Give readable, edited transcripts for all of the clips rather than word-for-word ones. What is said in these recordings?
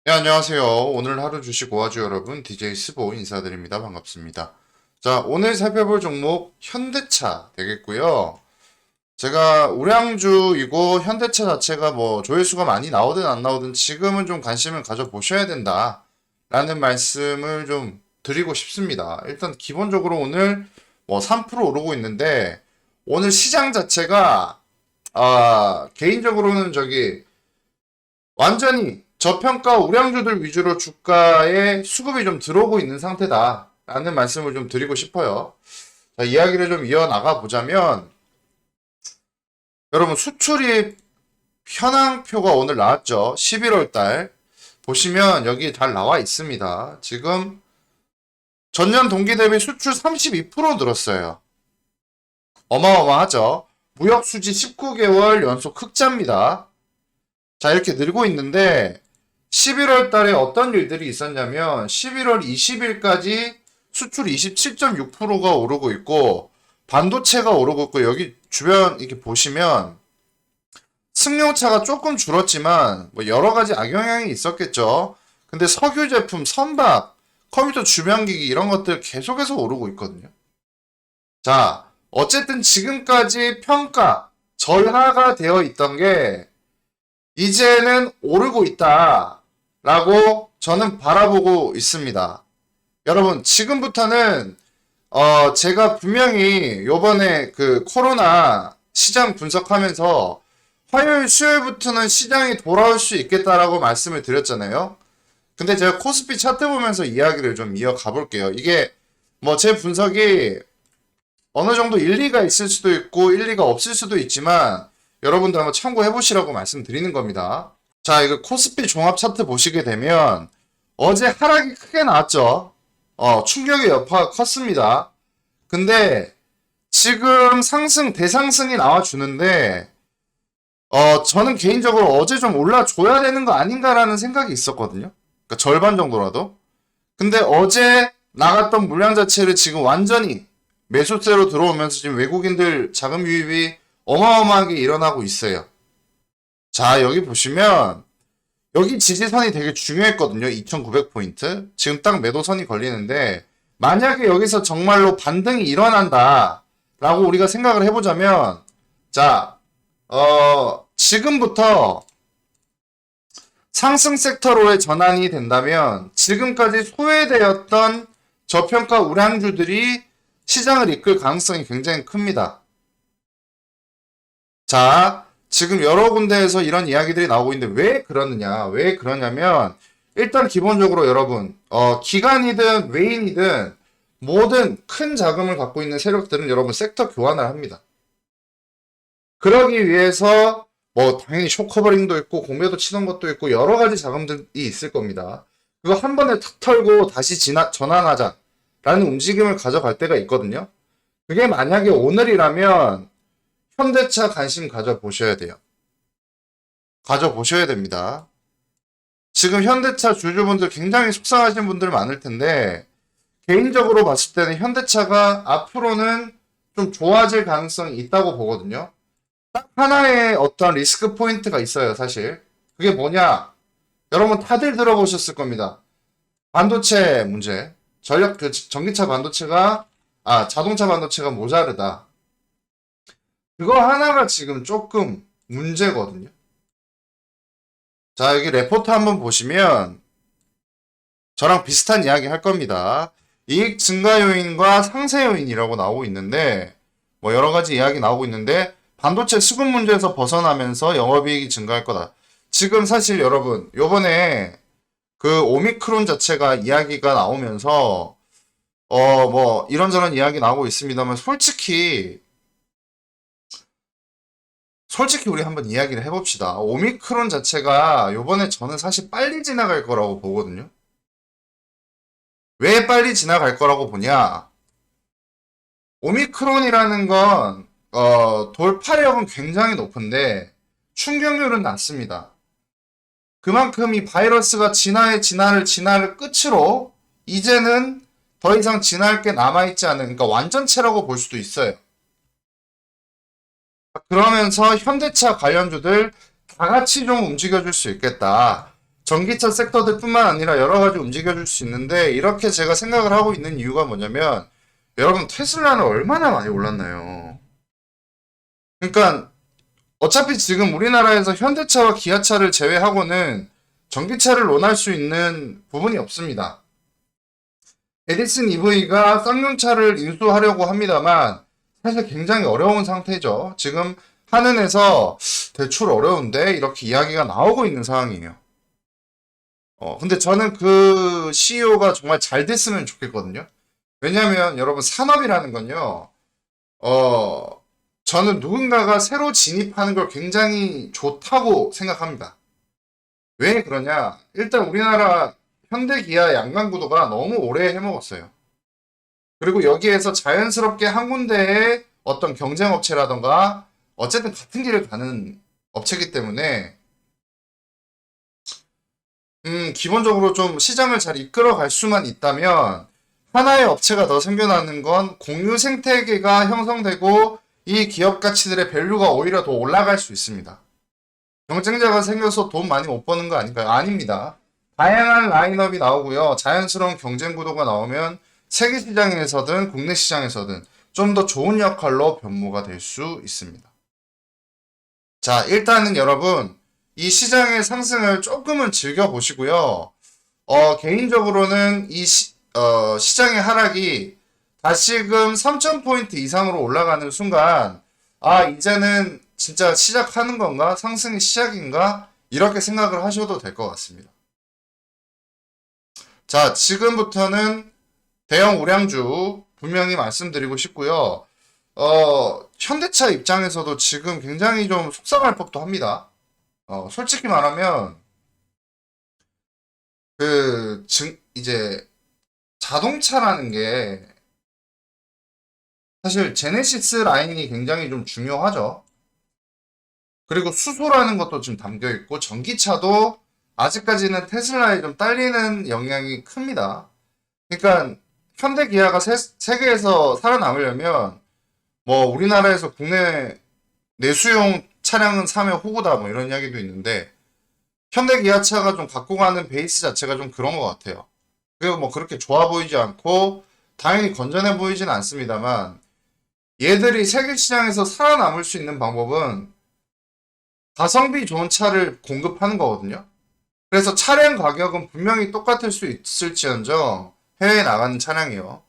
네, 안녕하세요. 오늘 하루 주식 오아주 여러분, DJ 스보 인사드립니다. 반갑습니다. 자, 오늘 살펴볼 종목 현대차 되겠고요. 제가 우량주이고 현대차 자체가 뭐 조회수가 많이 나오든 안 나오든 지금은 좀 관심을 가져보셔야 된다. 라는 말씀을 좀 드리고 싶습니다. 일단 기본적으로 오늘 뭐 3% 오르고 있는데 오늘 시장 자체가 개인적으로는 완전히 저평가 우량주들 위주로 주가에 수급이 좀 들어오고 있는 상태다라는 말씀을 좀 드리고 싶어요. 자, 이야기를 좀 이어나가 보자면 여러분 수출입 현황표가 오늘 나왔죠. 11월 달 보시면 여기 잘 나와 있습니다. 지금 전년 동기 대비 수출 32% 늘었어요. 어마어마하죠. 무역 수지 19개월 연속 흑자입니다. 자, 이렇게 늘고 있는데 11월 달에 어떤 일들이 있었냐면 11월 20일까지 수출 27.6%가 오르고 있고 반도체가 오르고 있고 여기 주변 이렇게 보시면 승용차가 조금 줄었지만 뭐 여러 가지 악영향이 있었겠죠. 근데 석유 제품, 선박, 컴퓨터 주변기기 이런 것들 계속해서 오르고 있거든요. 자, 어쨌든 지금까지 평가 절하가 되어 있던 게 이제는 오르고 있다라고 저는 바라보고 있습니다. 여러분, 지금부터는 제가 분명히 요번에 그 코로나 시장 분석하면서 화요일, 수요일부터는 시장이 돌아올 수 있겠다라고 말씀을 드렸잖아요. 근데 제가 코스피 차트 보면서 이야기를 좀 이어가 볼게요. 이게 뭐 제 분석이 어느 정도 일리가 있을 수도 있고 일리가 없을 수도 있지만 여러분들 한번 참고해 보시라고 말씀드리는 겁니다. 자, 이거 코스피 종합 차트 보시게 되면 어제 하락이 크게 나왔죠. 충격의 여파가 컸습니다. 근데 지금 대상승이 나와주는데 저는 개인적으로 어제 좀 올라줘야 되는 거 아닌가라는 생각이 있었거든요. 그러니까 절반 정도라도. 근데 어제 나갔던 물량 자체를 지금 완전히 매수세로 들어오면서 지금 외국인들 자금 유입이 어마어마하게 일어나고 있어요. 자, 여기 보시면 여기 지지선이 되게 중요했거든요. 2900포인트. 지금 딱 매도선이 걸리는데 만약에 여기서 정말로 반등이 일어난다 라고 우리가 생각을 해보자면 자, 지금부터 상승 섹터로의 전환이 된다면 지금까지 소외되었던 저평가 우량주들이 시장을 이끌 가능성이 굉장히 큽니다. 자, 지금 여러 군데에서 이런 이야기들이 나오고 있는데 왜 그러느냐? 왜 그러냐면 일단 기본적으로 여러분, 기관이든 외인이든 모든 큰 자금을 갖고 있는 세력들은 여러분 섹터 교환을 합니다. 그러기 위해서 뭐 당연히 쇼커버링도 있고 공매도 치는 것도 있고 여러 가지 자금들이 있을 겁니다. 그거 한 번에 탁 털고 다시 전환하자라는 움직임을 가져갈 때가 있거든요. 그게 만약에 오늘이라면 현대차 관심 가져보셔야 돼요. 가져보셔야 됩니다. 지금 현대차 주주분들 굉장히 속상하신 분들 많을 텐데 개인적으로 봤을 때는 현대차가 앞으로는 좀 좋아질 가능성이 있다고 보거든요. 딱 하나의 어떤 리스크 포인트가 있어요, 사실. 그게 뭐냐? 여러분 다들 들어보셨을 겁니다. 반도체 문제. 전기차 반도체가, 자동차 반도체가 모자르다. 그거 하나가 지금 조금 문제거든요. 자, 여기 레포트 한번 보시면 저랑 비슷한 이야기 할 겁니다. 이익 증가 요인과 상세 요인이라고 나오고 있는데 뭐 여러 가지 이야기 나오고 있는데 반도체 수급 문제에서 벗어나면서 영업이익이 증가할 거다. 지금 사실 여러분 요번에 그 오미크론 자체가 이야기가 나오면서 뭐 이런저런 이야기 나오고 있습니다만 솔직히 우리 한번 이야기를 해봅시다. 오미크론 자체가 요번에 저는 사실 빨리 지나갈 거라고 보거든요. 왜 빨리 지나갈 거라고 보냐? 오미크론이라는 건 돌파력은 굉장히 높은데 충격률은 낮습니다. 그만큼 이 바이러스가 진화를 끝으로 이제는 더 이상 진화할 게 남아있지 않은, 그러니까 완전체라고 볼 수도 있어요. 그러면서 현대차 관련주들 다 같이 좀 움직여줄 수 있겠다. 전기차 섹터들뿐만 아니라 여러 가지 움직여줄 수 있는데 이렇게 제가 생각을 하고 있는 이유가 뭐냐면 여러분 테슬라는 얼마나 많이 올랐나요? 그러니까 어차피 지금 우리나라에서 현대차와 기아차를 제외하고는 전기차를 논할 수 있는 부분이 없습니다. 에디슨 EV가 쌍용차를 인수하려고 합니다만 사실 굉장히 어려운 상태죠. 지금 한은에서 대출 어려운데 이렇게 이야기가 나오고 있는 상황이에요. 근데 저는 그 CEO가 정말 잘 됐으면 좋겠거든요. 왜냐면 여러분 산업이라는 건요. 어, 저는 누군가가 새로 진입하는 걸 굉장히 좋다고 생각합니다. 왜 그러냐? 일단 우리나라 현대 기아 양강구도가 너무 오래 해먹었어요. 그리고 여기에서 자연스럽게 한 군데의 어떤 경쟁 업체라던가 어쨌든 같은 길을 가는 업체이기 때문에 기본적으로 좀 시장을 잘 이끌어 갈 수만 있다면 하나의 업체가 더 생겨나는 건 공유 생태계가 형성되고 이 기업 가치들의 밸류가 오히려 더 올라갈 수 있습니다. 경쟁자가 생겨서 돈 많이 못 버는 거 아닌가요? 아닙니다. 다양한 라인업이 나오고요. 자연스러운 경쟁 구도가 나오면 세계 시장에서든 국내 시장에서든 좀 더 좋은 역할로 변모가 될 수 있습니다. 자, 일단은 여러분 이 시장의 상승을 조금은 즐겨보시고요. 개인적으로는 이 시장의 하락이 다시금 3,000포인트 이상으로 올라가는 순간, 이제는 진짜 시작하는 건가? 상승의 시작인가? 이렇게 생각을 하셔도 될 것 같습니다. 자, 지금부터는 대형 우량주 분명히 말씀드리고 싶고요. 현대차 입장에서도 지금 굉장히 좀 속상할 법도 합니다. 솔직히 말하면, 이제, 자동차라는 게, 사실, 제네시스 라인이 굉장히 좀 중요하죠. 그리고 수소라는 것도 좀 담겨 있고, 전기차도 아직까지는 테슬라에 좀 딸리는 영향이 큽니다. 그러니까, 현대 기아가 세계에서 살아남으려면, 뭐, 우리나라에서 국내 내수용 차량은 사면 호구다, 뭐 이런 이야기도 있는데, 현대 기아차가 좀 갖고 가는 베이스 자체가 좀 그런 것 같아요. 그리고 뭐 그렇게 좋아 보이지 않고, 당연히 건전해 보이진 않습니다만, 얘들이 세계 시장에서 살아남을 수 있는 방법은 가성비 좋은 차를 공급하는 거거든요. 그래서 차량 가격은 분명히 똑같을 수 있을지언정 해외에 나가는 차량이요.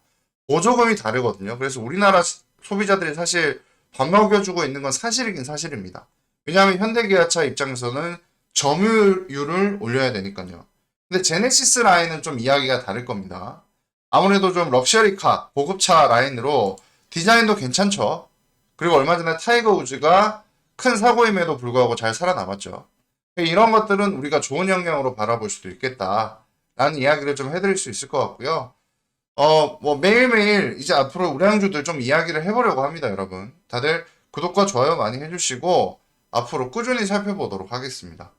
보조금이 다르거든요. 그래서 우리나라 소비자들이 사실 밥 먹여주고 있는 건 사실이긴 사실입니다. 왜냐하면 현대기아차 입장에서는 점유율을 올려야 되니까요. 근데 제네시스 라인은 좀 이야기가 다를 겁니다. 아무래도 좀 럭셔리카, 고급차 라인으로 디자인도 괜찮죠. 그리고 얼마 전에 타이거 우즈가 큰 사고임에도 불구하고 잘 살아남았죠. 이런 것들은 우리가 좋은 영향으로 바라볼 수도 있겠다. 라는 이야기를 좀 해드릴 수 있을 것 같고요. 뭐 매일매일 이제 앞으로 우량주들 좀 이야기를 해보려고 합니다, 여러분. 다들 구독과 좋아요 많이 해주시고 앞으로 꾸준히 살펴보도록 하겠습니다.